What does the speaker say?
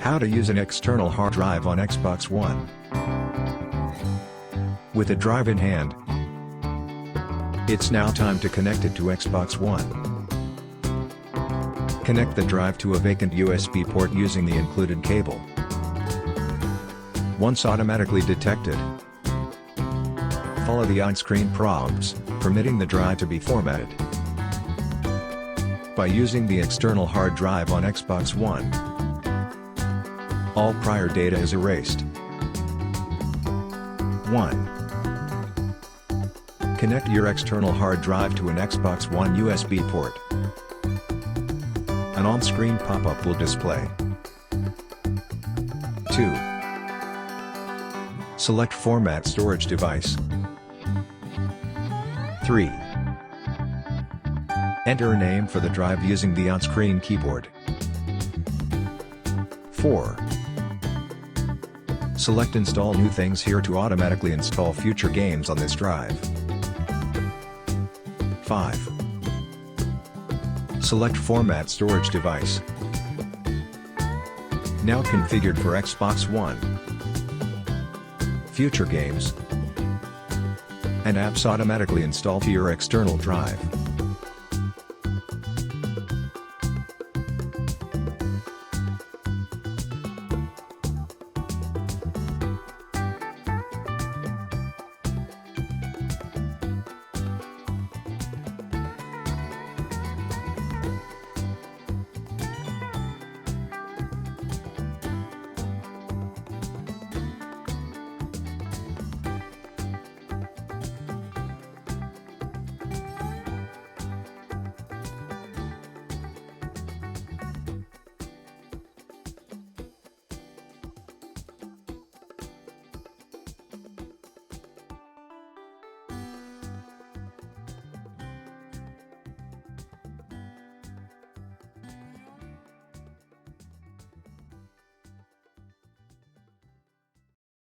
How to use an external hard drive on Xbox One. With a drive in hand, it's now time to connect it to Xbox One. Connect the drive to a vacant USB port using the included cable. Once automatically detected, follow the on-screen prompts, permitting the drive to be formatted. By using the external hard drive on Xbox One, all prior data is erased. 1. Connect your external hard drive to an Xbox One USB port. An on-screen pop-up will display. 2. Select Format Storage Device. 3. Enter a name for the drive using the on-screen keyboard. 4. Select Install New Things here to automatically install future games on this drive. 5. Select Format Storage Device. Now configured for Xbox One. Future games and apps automatically install to your external drive.